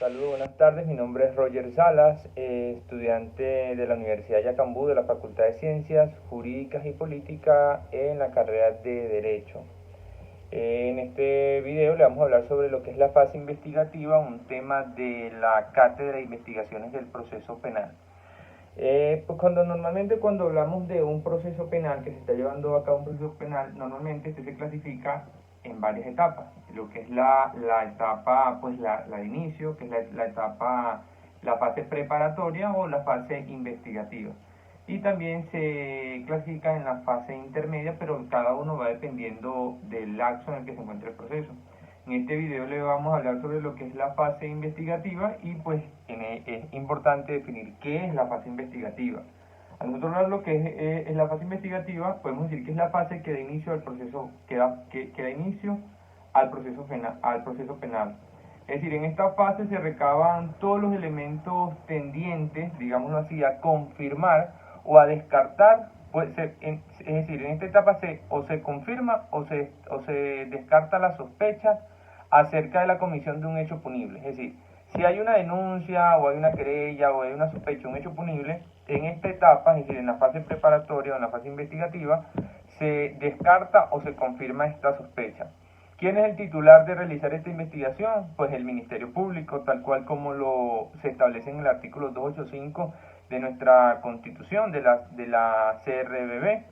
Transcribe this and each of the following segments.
Saludos, buenas tardes. Mi nombre es Roger Salas, estudiante de la Universidad Yacambú de la Facultad de Ciencias Jurídicas y Política en la carrera de Derecho. En este video le vamos a hablar sobre lo que es la fase investigativa, un tema de la Cátedra de Investigaciones del Proceso Penal. Pues normalmente cuando hablamos de un proceso penal, que se está llevando a cabo un proceso penal, normalmente este se clasifica en varias etapas. Lo que es la etapa, pues la de inicio, que es la etapa, la fase preparatoria o la fase investigativa. Y también se clasifica en la fase intermedia, pero cada uno va dependiendo del lapso en el que se encuentra el proceso. En este video le vamos a hablar sobre lo que es la fase investigativa y pues es importante definir qué es la fase investigativa. Al nosotros hablar lo que es la fase investigativa, podemos decir que es la fase que da inicio al proceso, que da inicio al proceso penal. Es decir, en esta fase se recaban todos los elementos tendientes, digámoslo así, a confirmar o a descartar. Es decir, en esta etapa o se confirma o se descarta la sospecha acerca de la comisión de un hecho punible. Es decir, si hay una denuncia o hay una querella o hay una sospecha, un hecho punible, en esta etapa, es decir, en la fase preparatoria o en la fase investigativa, se descarta o se confirma esta sospecha. ¿Quién es el titular de realizar esta investigación? Pues el Ministerio Público, tal cual como se establece en el artículo 285 de nuestra Constitución, de la CRBB.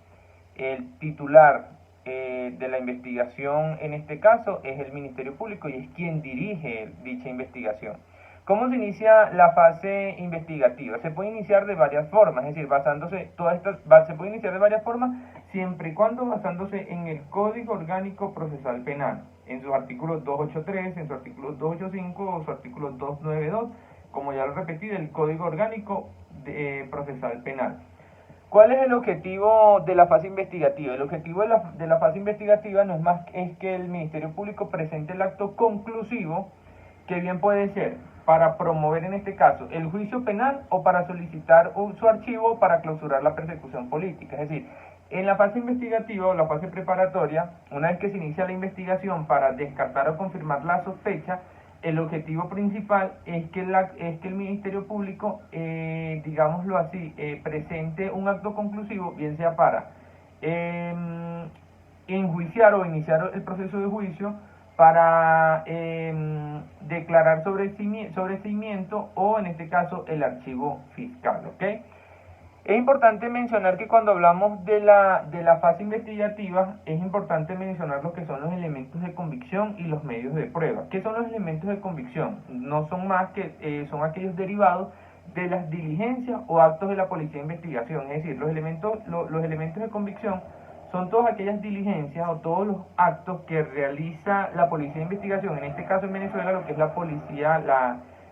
El titular de la investigación en este caso es el Ministerio Público y es quien dirige dicha investigación. ¿Cómo se inicia la fase investigativa? Se puede iniciar de varias formas, es decir, se puede iniciar de varias formas siempre y cuando basándose en el Código Orgánico Procesal Penal, en sus artículos 283, en su artículo 285 o su artículo 292, como ya lo repetí, del Código Orgánico Procesal Penal. ¿Cuál es el objetivo de la fase investigativa? El objetivo de la fase investigativa no es más que el Ministerio Público presente el acto conclusivo, que bien puede ser para promover en este caso el juicio penal o para solicitar su archivo para clausurar la persecución política. Es decir, en la fase investigativa o la fase preparatoria, una vez que se inicia la investigación para descartar o confirmar la sospecha, el objetivo principal es que el Ministerio Público, digámoslo así, presente un acto conclusivo, bien sea para enjuiciar o iniciar el proceso de juicio, para declarar sobreseimiento o en este caso el archivo fiscal, ¿ok? Es importante mencionar que cuando hablamos de la fase investigativa, es importante mencionar lo que son los elementos de convicción y los medios de prueba. ¿Qué son los elementos de convicción? No son más que son aquellos derivados de las diligencias o actos de la policía de investigación. Es decir, los elementos de convicción son todas aquellas diligencias o todos los actos que realiza la policía de investigación, en este caso en Venezuela lo que es la policía,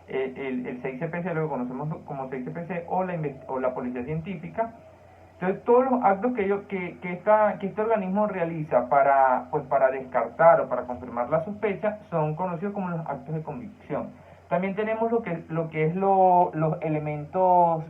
el 6CPC, lo que conocemos como 6CPC o la policía científica. Entonces todos los actos que este organismo realiza para descartar o para confirmar la sospecha son conocidos como los actos de convicción. También tenemos lo que es los elementos,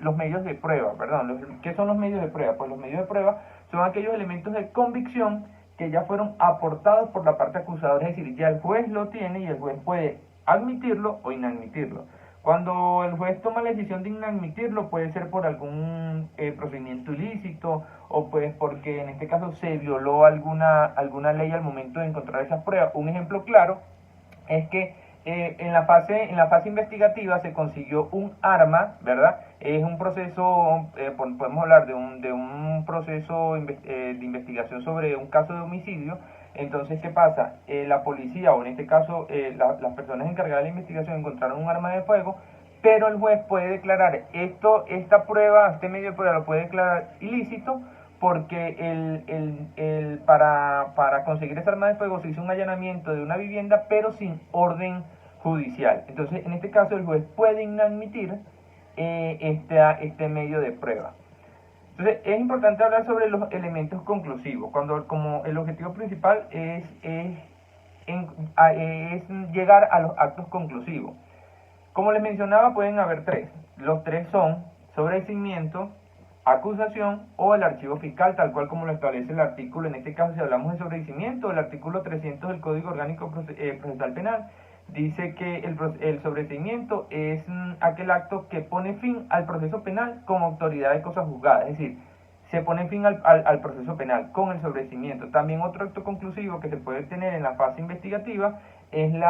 los medios de prueba, perdón. ¿Qué son los medios de prueba? Pues los medios de prueba son aquellos elementos de convicción que ya fueron aportados por la parte acusadora, es decir, ya el juez lo tiene y el juez puede admitirlo o inadmitirlo. Cuando el juez toma la decisión de inadmitirlo, puede ser por algún procedimiento ilícito o pues porque en este caso se violó alguna ley al momento de encontrar esas pruebas. Un ejemplo claro es que en la fase investigativa se consiguió un arma, ¿verdad? Es un proceso, podemos hablar de un proceso de investigación sobre un caso de homicidio. Entonces, ¿qué pasa? La policía, o en este caso las personas encargadas de la investigación, encontraron un arma de fuego, pero el juez puede declarar esta prueba, este medio de prueba lo puede declarar ilícito, porque para conseguir esa arma de fuego se hizo un allanamiento de una vivienda, pero sin orden judicial. Entonces, en este caso, el juez puede inadmitir este medio de prueba. Entonces, es importante hablar sobre los elementos conclusivos, como el objetivo principal es llegar a los actos conclusivos. Como les mencionaba, pueden haber tres. Los tres son sobreseimiento, acusación o el archivo fiscal, tal cual como lo establece el artículo. En este caso, si hablamos de sobreseimiento, el artículo 300 del Código Orgánico Procesal Penal dice que el sobreseimiento es aquel acto que pone fin al proceso penal como autoridad de cosas juzgadas, es decir, se pone fin al proceso penal con el sobreseimiento. También otro acto conclusivo que se puede tener en la fase investigativa es el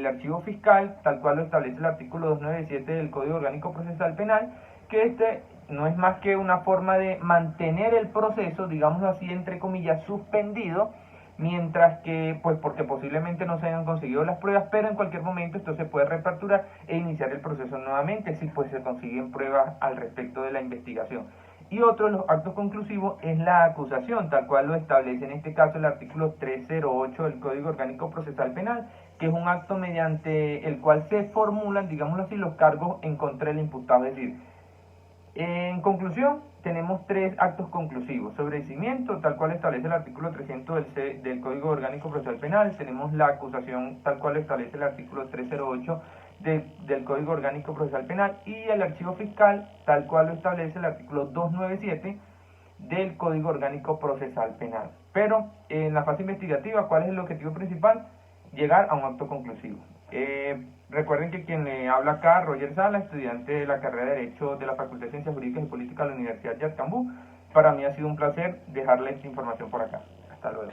archivo fiscal, tal cual lo establece el artículo 297 del Código Orgánico Procesal Penal, que este no es más que una forma de mantener el proceso, digámoslo así, entre comillas, suspendido, mientras que, pues porque posiblemente no se hayan conseguido las pruebas, pero en cualquier momento esto se puede reaperturar e iniciar el proceso nuevamente si pues se consiguen pruebas al respecto de la investigación. Y otro de los actos conclusivos es la acusación, tal cual lo establece en este caso el artículo 308 del Código Orgánico Procesal Penal, que es un acto mediante el cual se formulan, digámoslo así, los cargos en contra del imputado. Es decir, en conclusión, tenemos tres actos conclusivos. Sobreseimiento, tal cual establece el artículo 300 del Código Orgánico Procesal Penal. Tenemos la acusación, tal cual establece el artículo 308 del Código Orgánico Procesal Penal. Y el archivo fiscal, tal cual lo establece el artículo 297 del Código Orgánico Procesal Penal. Pero en la fase investigativa, ¿cuál es el objetivo principal? Llegar a un acto conclusivo. Recuerden que quien le habla acá, Roger Sala, estudiante de la carrera de Derecho de la Facultad de Ciencias Jurídicas y Políticas de la Universidad de Yacambú. Para mí ha sido un placer dejarle esta información por acá. Hasta luego.